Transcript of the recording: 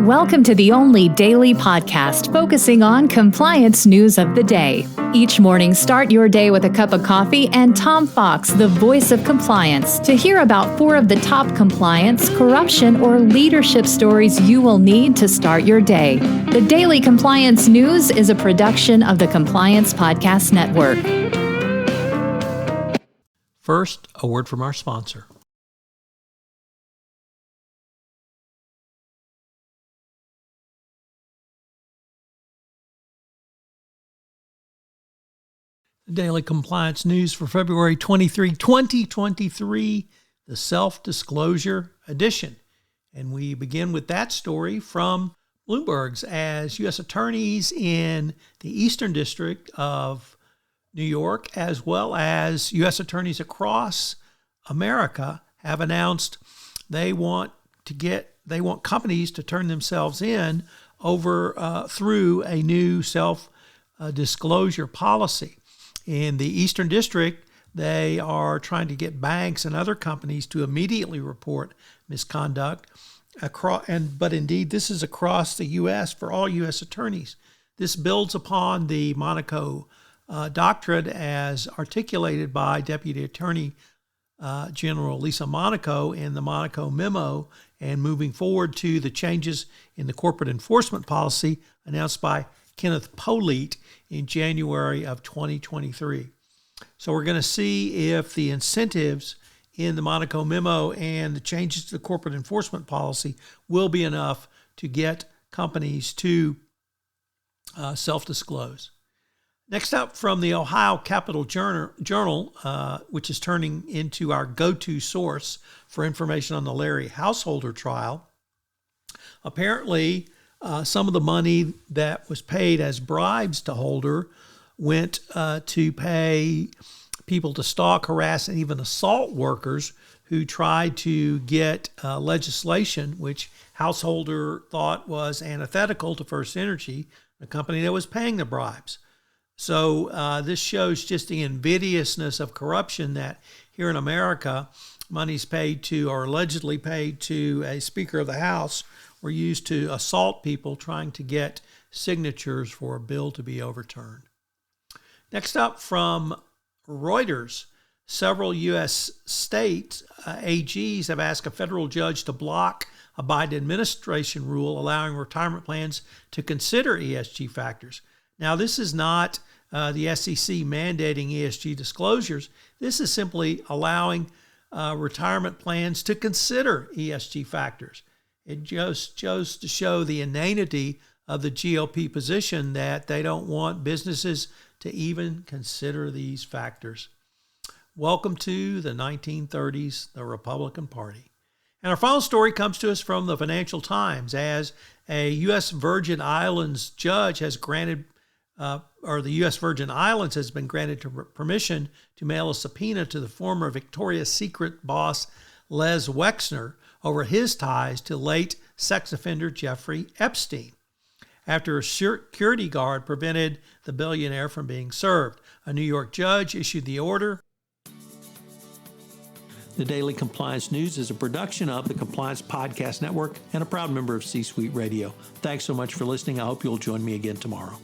Welcome to the only daily podcast focusing on compliance news of the day. Each morning, start your day with a cup of coffee and Tom Fox, the voice of compliance, to hear about 4 of the top compliance, corruption, or leadership stories you will need to start your day. The Daily Compliance News is a production of the Compliance Podcast Network. First, a word from our sponsor. Daily Compliance News for February 23, 2023, the Self-Disclosure Edition. And we begin with that story from Bloomberg's, as U.S. attorneys in the Eastern District of New York, as well as U.S. attorneys across America, have announced they want companies to turn themselves in through a new self-disclosure policy. In the Eastern District, they are trying to get banks and other companies to immediately report misconduct. But indeed, this is across the U.S. for all U.S. attorneys. This builds upon the Monaco doctrine as articulated by Deputy Attorney General Lisa Monaco in the Monaco memo, and moving forward to the changes in the corporate enforcement policy announced by Kenneth Polite in January of 2023. So we're going to see if the incentives in the Monaco memo and the changes to the corporate enforcement policy will be enough to get companies to self-disclose. Next up, from the Ohio Capitol Journal, which is turning into our go-to source for information on the Larry Householder trial. Apparently, some of the money that was paid as bribes to Holder went to pay people to stalk, harass, and even assault workers who tried to get legislation which Householder thought was antithetical to First Energy, the company that was paying the bribes. So this shows just the invidiousness of corruption, that here in America, monies paid to, or allegedly paid to, a Speaker of the House were used to assault people trying to get signatures for a bill to be overturned. Next up, from Reuters, several U.S. state AGs have asked a federal judge to block a Biden administration rule allowing retirement plans to consider ESG factors. Now, this is not the SEC mandating ESG disclosures. This is simply allowing retirement plans to consider ESG factors. It just goes to show the inanity of the GOP position that they don't want businesses to even consider these factors. Welcome to the 1930s, the Republican Party. And our final story comes to us from the Financial Times, as a U.S. Virgin Islands judge has granted, the U.S. Virgin Islands has been granted permission to mail a subpoena to the former Victoria's Secret boss Les Wexner over his ties to late sex offender Jeffrey Epstein, after a security guard prevented the billionaire from being served. A New York judge issued the order. The Daily Compliance News is a production of the Compliance Podcast Network and a proud member of C-Suite Radio. Thanks so much for listening. I hope you'll join me again tomorrow.